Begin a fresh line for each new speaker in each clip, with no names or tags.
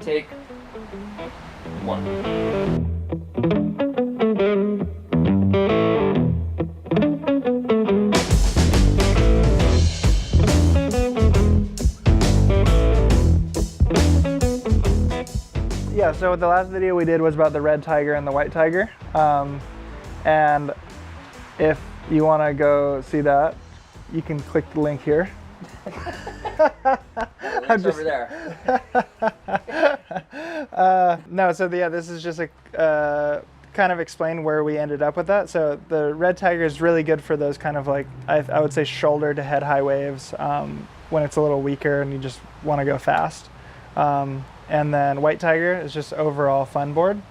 Take one.
Yeah, so the last video we did was about the red tiger and the white tiger. And if you want to go see that, you can click the link here.
It's over there.
No, so yeah, this is just a kind of explain where we ended up with that. So the red tiger is really good for those kind of like, I would say shoulder to head high waves when it's a little weaker and you just want to go fast. And then white tiger is just overall fun board.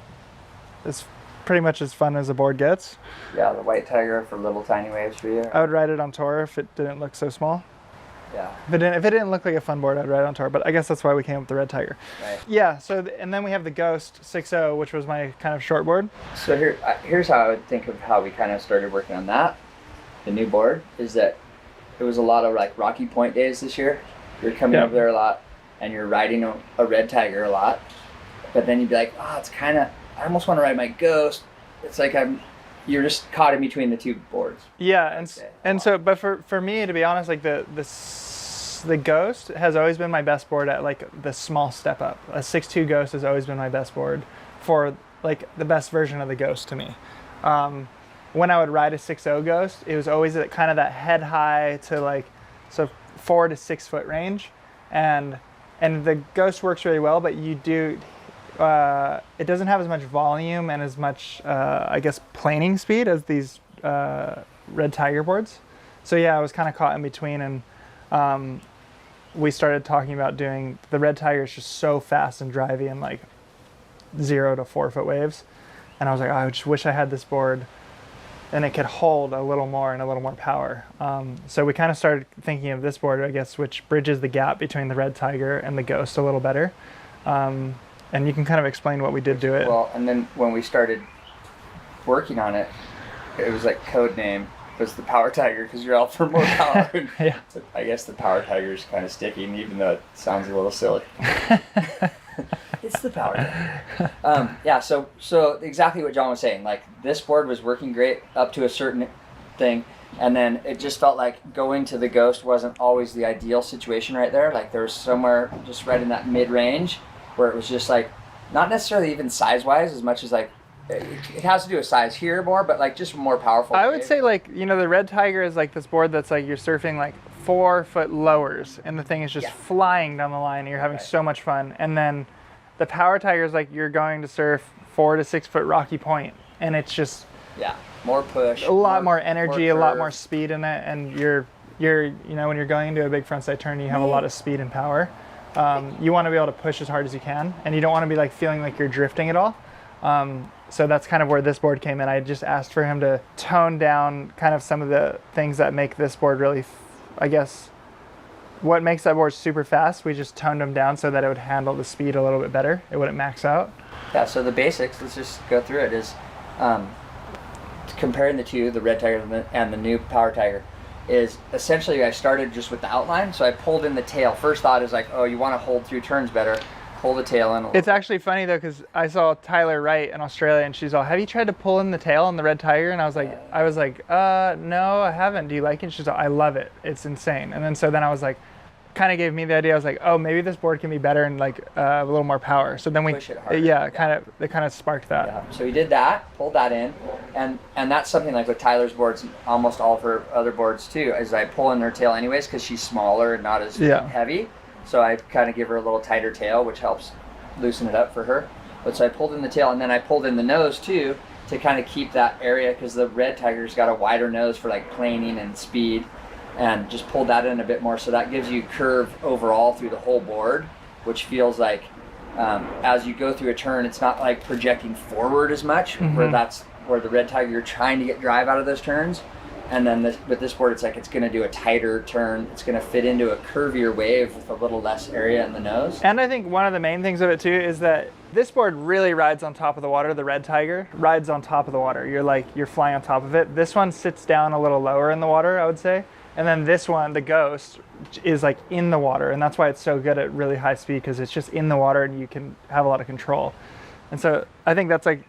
It's pretty much as fun as a board gets.
Yeah, the white tiger for little tiny waves for you.
I would ride it on tour if it didn't look so small.
Yeah.
If it didn't look like a fun board, I'd ride it on tour. But I guess that's why we came up with the red tiger.
Right.
Yeah. So and then we have the Ghost 6.0, which was my kind of short board.
So here's how I would think of how we kind of started working on that. The new board is that it was a lot of like Rocky Point days this year. You're coming
Yep.
over there a lot, and you're riding a red tiger a lot. But then you'd be like, it's kind of, I almost want to ride my Ghost. It's like you're just caught in between the two boards.
Yeah, but for me, to be honest, like the Ghost has always been my best board at like the small step up. A 6.2 Ghost has always been my best board for like the best version of the Ghost to me. When I would ride a 6.0 Ghost, it was always at kind of that head high to like 4 to 6 foot range, and the Ghost works really well, but you do. It doesn't have as much volume and as much, I guess, planing speed as these red tiger boards. So yeah, I was kind of caught in between, and we started talking about doing the red tiger is just so fast and drivey and like 0 to 4 foot waves, and I was like, I just wish I had this board and it could hold a little more and a little more power. So we kind of started thinking of this board, I guess, which bridges the gap between the red tiger and the Ghost a little better. And you can kind of explain what we did to it.
Well, and then when we started working on it, it was like code name was the Power Tiger because you're out for more power.
Yeah.
I guess the Power Tiger is kind of sticking, even though it sounds a little silly. It's the Power Tiger. Yeah, so exactly what John was saying. Like this board was working great up to a certain thing, and then it just felt like going to the Ghost wasn't always the ideal situation right there. Like there was somewhere just right in that mid-range where it was just like, not necessarily even size-wise as much as like, it has to do with size here more, but like just more powerful.
I would say like, the red tiger is like this board that's like you're surfing like 4 foot lowers and the thing is just flying down the line and you're having so much fun. And then the Power Tiger is like you're going to surf 4 to 6 foot Rocky Point and it's just
more push,
a lot more energy, a lot
curve.
more speed in it, and you're when you're going into a big frontside turn, you have a lot of speed and power. You want to be able to push as hard as you can, and you don't want to be like feeling like you're drifting at all. So that's kind of where this board came in. I just asked for him to tone down kind of some of the things that make this board really, I guess, what makes that board super fast. We just toned them down so that it would handle the speed a little bit better. It wouldn't max out.
Yeah, so the basics, let's just go through it, is comparing the two, the red tiger and the new Power Tiger, is essentially I started just with the outline. So I pulled in the tail. First thought is like, oh, you want to hold through turns better. Pull the tail in.
It's actually funny though, because I saw Tyler Wright in Australia and she's all, have you tried to pull in the tail on the red tiger? And I was like, no, I haven't. Do you like it? And she's like, I love it. It's insane. And then I was like, kind of gave me the idea. I was like, oh, maybe this board can be better and like a little more power. So then we
push it harder.
It kind of sparked that.
Yeah. So we did that, pulled that in, and that's something like with Tyler's boards, almost all of her other boards too, is I pull in her tail anyways because she's smaller and not as heavy. So I kind of give her a little tighter tail, which helps loosen it up for her. But so I pulled in the tail, and then I pulled in the nose too to kind of keep that area, because the red tiger's got a wider nose for like planing and speed, and just pulled that in a bit more. So that gives you curve overall through the whole board, which feels like as you go through a turn, it's not like projecting forward as much, where that's where the red tiger, you're trying to get drive out of those turns. And then with this board, it's like it's going to do a tighter turn. It's going to fit into a curvier wave with a little less area in the nose.
And I think one of the main things of it too is that this board really rides on top of the water. The red tiger rides on top of the water. You're flying on top of it. This one sits down a little lower in the water, I would say. And then this one, the Ghost, is like in the water, and that's why it's so good at really high speed, because it's just in the water and you can have a lot of control. And so I think that's like,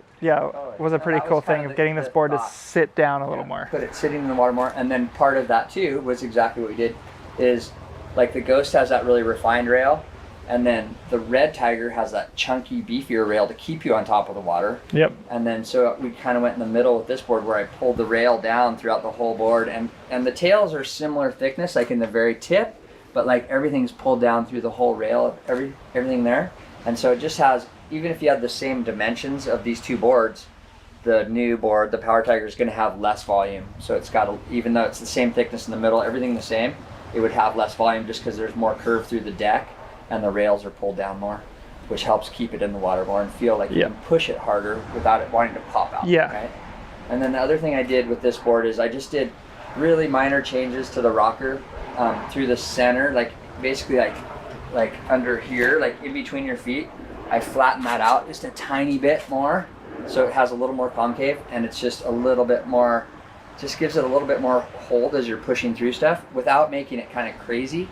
was a pretty cool thing of getting this board to sit down a little more.
Put it sitting in the water more. And then part of that too was exactly what we did is like the Ghost has that really refined rail, and then the Red Tiger has that chunky, beefier rail to keep you on top of the water.
Yep.
And then so we kind of went in the middle with this board where I pulled the rail down throughout the whole board, and the tails are similar thickness, like in the very tip, but like everything's pulled down through the whole rail, everything there. And so it just has, even if you have the same dimensions of these two boards, the new board, the Power Tiger, is going to have less volume. So it's got, even though it's the same thickness in the middle, everything the same, it would have less volume just because there's more curve through the deck and the rails are pulled down more, which helps keep it in the water more and feel like you can push it harder without it wanting to pop out.
Yeah.
Right? And then the other thing I did with this board is I just did really minor changes to the rocker through the center, like basically like under here, like in between your feet. I flattened that out just a tiny bit more, so it has a little more concave, and it's just a little bit more, just gives it a little bit more hold as you're pushing through stuff without making it kind of crazy.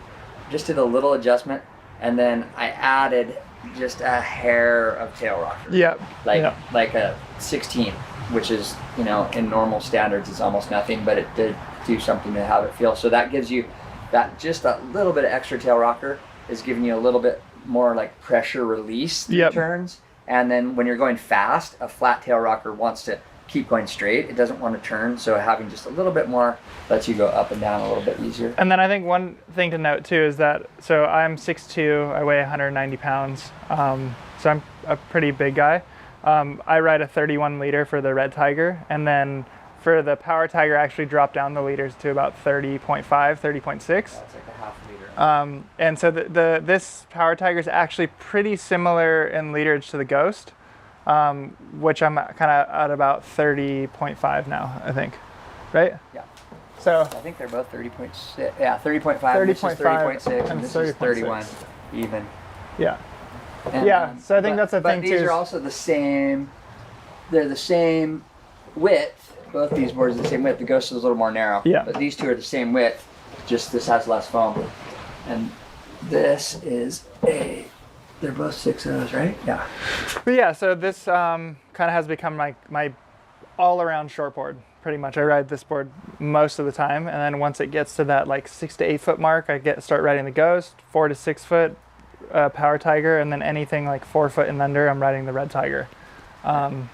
Just did a little adjustment, and then I added just a hair of tail rocker.
Yep.
Like a 16, which is, you know, in normal standards it's almost nothing, but it did do something to have it feel. So that gives you that, just a little bit of extra tail rocker is giving you a little bit more like pressure release through turns. And then when you're going fast, a flat tail rocker wants to keep going straight. It doesn't want to turn, so having just a little bit more lets you go up and down a little bit easier.
And then I think one thing to note too is that, so I'm 6'2", I weigh 190 pounds, so I'm a pretty big guy. I ride a 31 liter for the Red Tiger, and then for the Power Tiger I actually dropped down the liters to about 30.5, 30.6. That's like a half liter. And so this Power Tiger is actually pretty similar in literage to the Ghost, which I'm kind of at about 30.5 now, I think, right?
Yeah.
So
I think they're both 30.6. Yeah, 30.5. 30.6, and this is 31 even.
Yeah.
And,
so I think that's the thing too.
But these are also the same. They're the same width. Both these boards are the same width. The Ghost is a little more narrow.
Yeah.
But these two are the same width. Just this has less foam. And this is they're both 6.0s, right? Yeah.
But yeah, so this kind of has become my all-around short board, pretty much. I ride this board most of the time, and then once it gets to that like 6 to 8 foot mark, I start riding the Ghost, 4 to 6 foot Power Tiger, and then anything like 4 foot and under, I'm riding the Red Tiger. And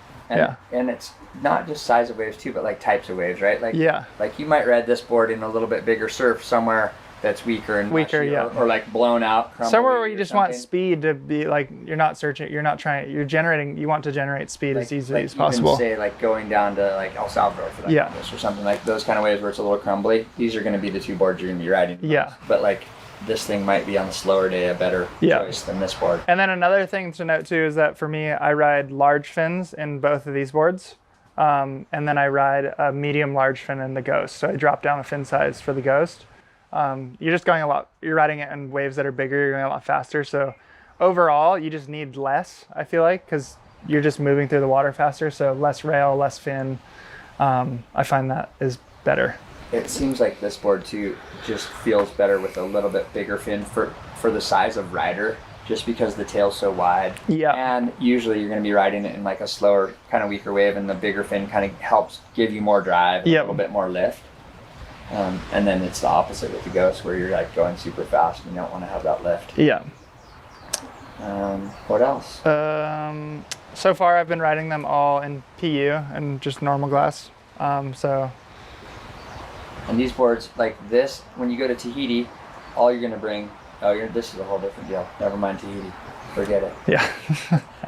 it's not just size of waves too, but like types of waves, right? Like like you might ride this board in a little bit bigger surf somewhere that's weaker and mushy, or like blown out,
somewhere where you just want speed to be like, you're not searching, you're not trying, you're generating, you want to generate speed like, as easily as possible.
Say like going down to like El Salvador for that or something, like those kind of waves where it's a little crumbly. These are going to be the two boards you're going to be riding. But like this thing might be on the slower day a better choice than this board.
And then another thing to note too is that for me, I ride large fins in both of these boards. And then I ride a medium large fin in the Ghost. So I drop down a fin size for the Ghost. You're just going you're riding it in waves that are bigger, you're going a lot faster. So overall, you just need less, I feel like, because you're just moving through the water faster. So less rail, less fin. I find that is better.
It seems like this board too just feels better with a little bit bigger fin for the size of rider, just because the tail's so wide. And usually you're going to be riding it in like a slower, kind of weaker wave, and the bigger fin kind of helps give you more drive, a little bit more lift. And then it's the opposite with the Ghost, where you're like going super fast and you don't want to have that lift. What else?
So far I've been riding them all in PU and just normal glass.
And these boards, like this, when you go to Tahiti, all you're going to bring, this is a whole different deal. Never mind Tahiti. Forget it.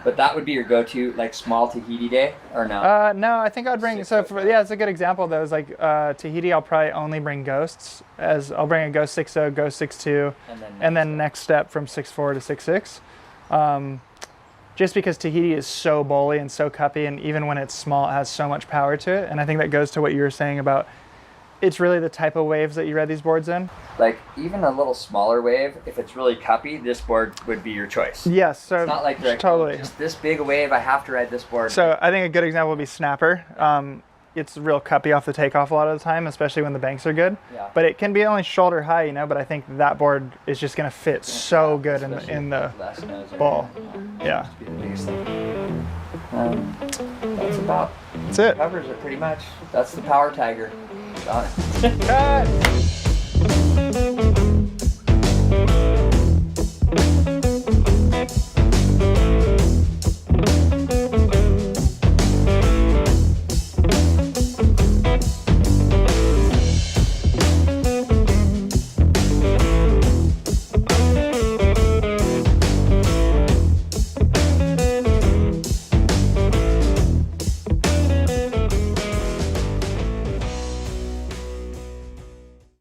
But that would be your go-to, like, small Tahiti day, or no?
No, I think I'd bring, it's a good example though. Is like Tahiti, I'll probably only bring Ghosts. I'll bring a Ghost 6.0, Ghost 6.2, and then next step from 6.4 to 6.6. Just because Tahiti is so bowly and so cuppy, and even when it's small, it has so much power to it. And I think that goes to what you were saying about, it's really the type of waves that you ride these boards in.
Like even a little smaller wave, if it's really cuppy, this board would be your choice.
Yes, so
it's not like
totally
just this big a wave, I have to ride this board.
So I think a good example would be Snapper. it's real cuppy off the takeoff a lot of the time, especially when the banks are good.
Yeah.
But it can be only shoulder high, you know, but I think that board is just going to fit so good in the ball. Yeah. That's it.
Covers it pretty much. That's the Power Tiger.
Cut!